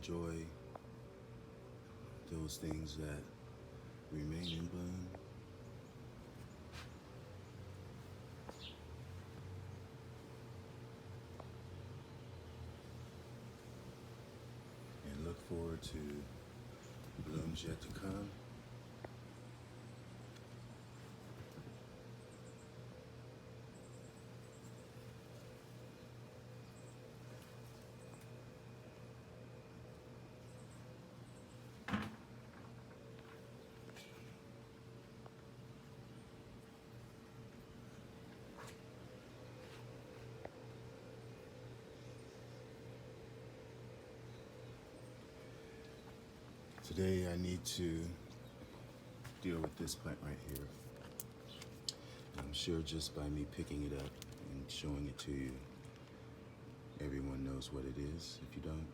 enjoy those things that remain in bloom. And look forward to blooms yet to come. Today I need to deal with this plant right here. I'm sure just by me picking it up and showing it to you, everyone knows what it is. If you don't,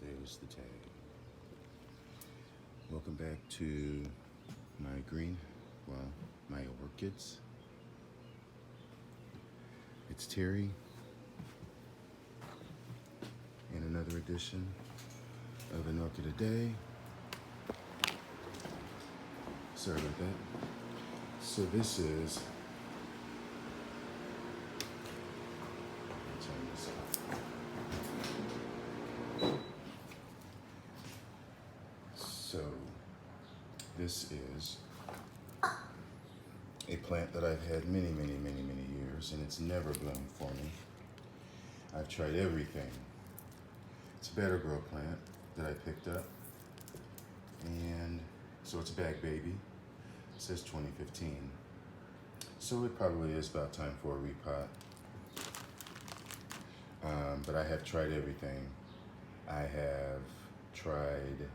there's the tag. Welcome back to my my orchids. It's Terry in another edition of an Orchid A Day. Sorry about that. So this is, turn this off. So this is a plant that I've had many years, and it's never bloomed for me. I've tried everything. It's a better grow plant that I picked up, and so it's a bag baby. It says 2015, so it probably is about time for a repot. But I have tried everything. I've tried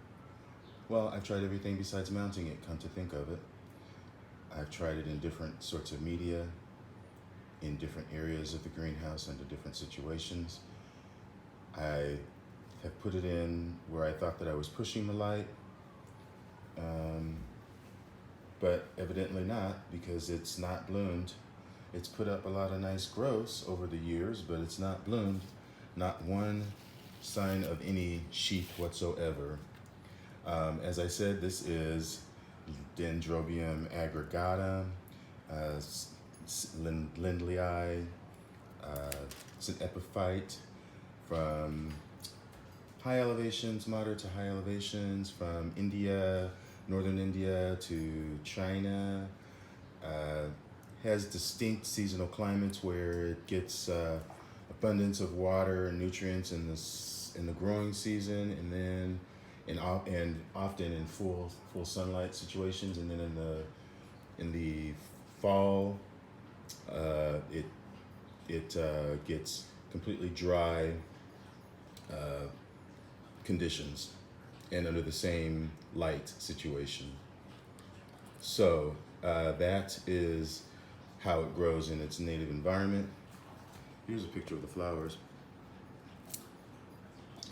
everything besides mounting it, come to think of it. I've tried it in different sorts of media, in different areas of the greenhouse, under different situations. I have put it in where I thought that I was pushing the light, but evidently not, because it's not bloomed. It's put up a lot of nice growths over the years, but it's not bloomed. Not one sign of any sheath whatsoever. As I said, this is Dendrobium aggregatum, Lindley. It's an epiphyte from high elevations, moderate to high elevations, from India, northern India to China. Has distinct seasonal climates where it gets abundance of water and nutrients in the growing season, and then often in full sunlight situations, and then in the fall it gets completely dry conditions and under the same light situation. So that is how it grows in its native environment. Here's a picture of the flowers.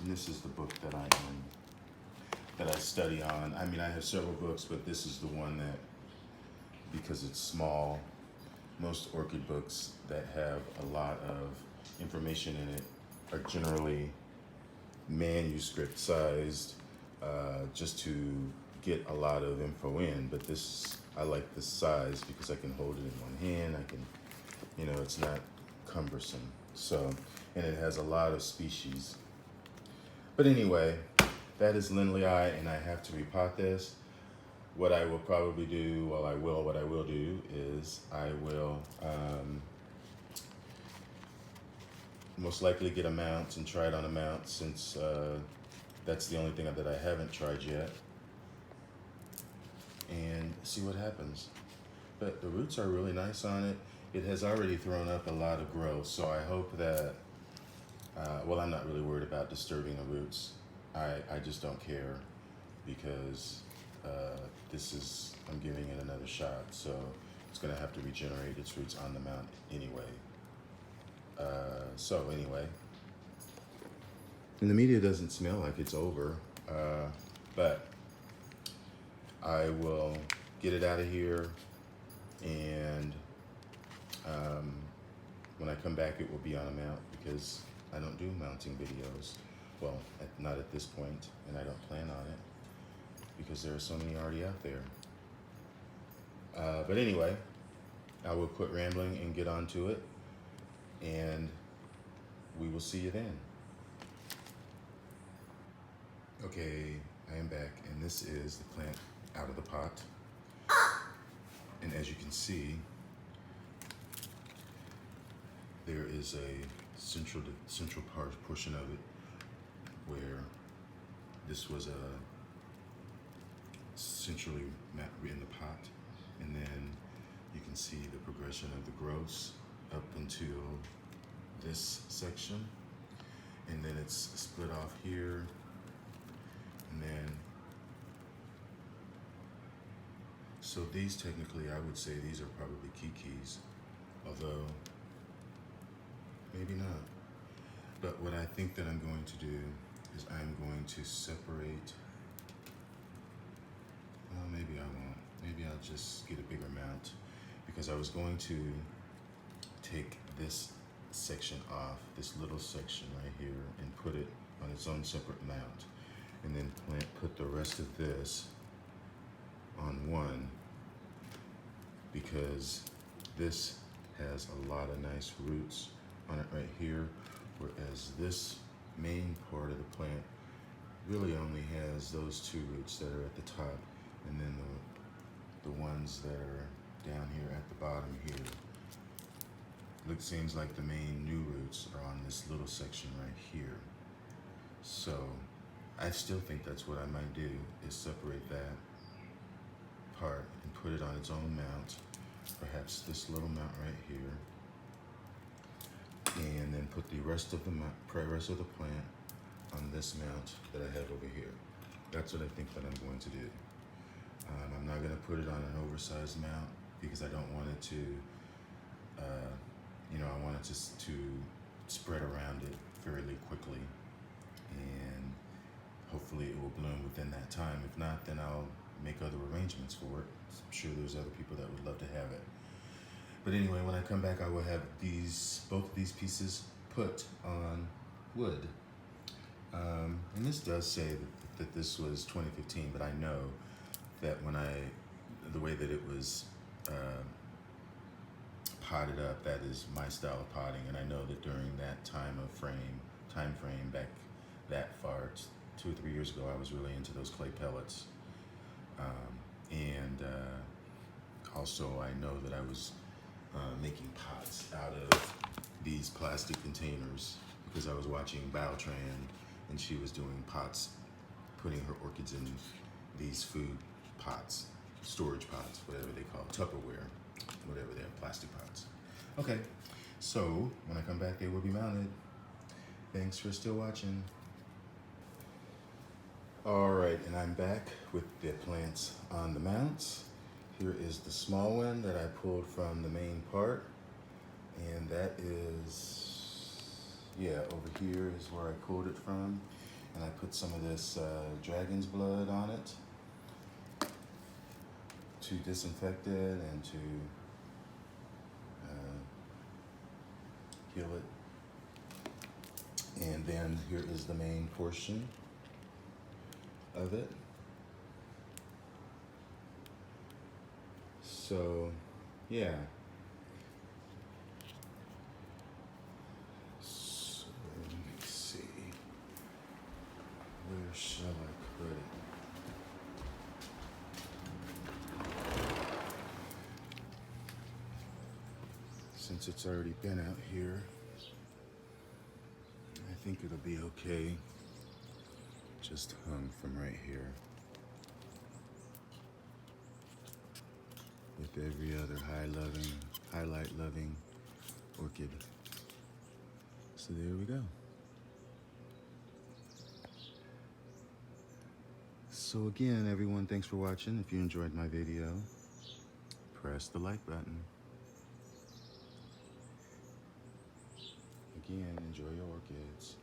And this is the book that I study on. I mean, I have several books, but this is the one that, because it's small, most orchid books that have a lot of information in it are generally manuscript sized, just to get a lot of info in. But this, I like this size because I can hold it in one hand. I can, it's not cumbersome. So, and it has a lot of species. But anyway, that is Lindley, and I have to repot this. What I will probably do, what I will do is I will most likely get a mount and try it on a mount, since that's the only thing that I haven't tried yet, and see what happens. But the roots are really nice on it. It has already thrown up a lot of growth, so I hope that, I'm not really worried about disturbing the roots. I just don't care, because I'm giving it another shot, so it's gonna have to regenerate its roots on the mount anyway. So anyway, and the media doesn't smell like it's over, but I will get it out of here, and when I come back, it will be on a mount, because I don't do mounting videos. Well, not at this point, and I don't plan on it because there are so many already out there. But anyway, I will quit rambling and get on to it, and we will see you then. Okay, I am back, and this is the plant out of the pot. And as you can see, there is a central portion of it where this was centrally in the pot, and then you can see the progression of the growths up until this section, and then it's split off here, and then so these technically I would say these are probably kikis, although maybe not. But what I think that I'm going to do is I'm going to separate, well, maybe I won't. Maybe I'll just get a bigger mount, because I was going to take this section off, this little section right here, and put it on its own separate mount, and then put the rest of this on one, because this has a lot of nice roots on it right here, whereas this main part of the plant really only has those two roots that are at the top, and then the ones that are down here at the bottom here. It seems like the main new roots are on this little section right here. So I still think that's what I might do, is separate that part and put it on its own mount, perhaps this little mount right here, and then put the rest of the plant on this mount that I have over here. That's what I think that I'm going to do. I'm not going to put it on an oversized mount because I don't want it to, I want it to spread around it fairly quickly, and hopefully it will bloom within that time. If not, then I'll make other arrangements for it. I'm sure there's other people that would love to have it. But anyway, when I come back, I will have both of these pieces put on wood. And this does say that this was 2015, but I know that the way that it was potted up, that is my style of potting, and I know that during that time frame back that far, 2 or 3 years ago, I was really into those clay pellets, and also I know that I was making pots out of these plastic containers because I was watching Bautran, and she was doing pots, putting her orchids in these food pots, storage pots, whatever they call it, Tupperware, whatever they are, plastic pots. Okay, so when I come back, they will be mounted. Thanks for still watching. All right, and I'm back with the plants on the mounts. Here is the small one that I pulled from the main part, and that is, over here is where I pulled it from, and I put some of this dragon's blood on it to disinfect it and to heal it. And then here is the main portion of it. So, yeah. So, let me see. Where shall I put it? Since it's already been out here, I think it'll be okay. Just hung from right here. With every other highlight loving orchid. So there we go. So again, everyone, thanks for watching. If you enjoyed my video, press the like button. Again, enjoy your orchids.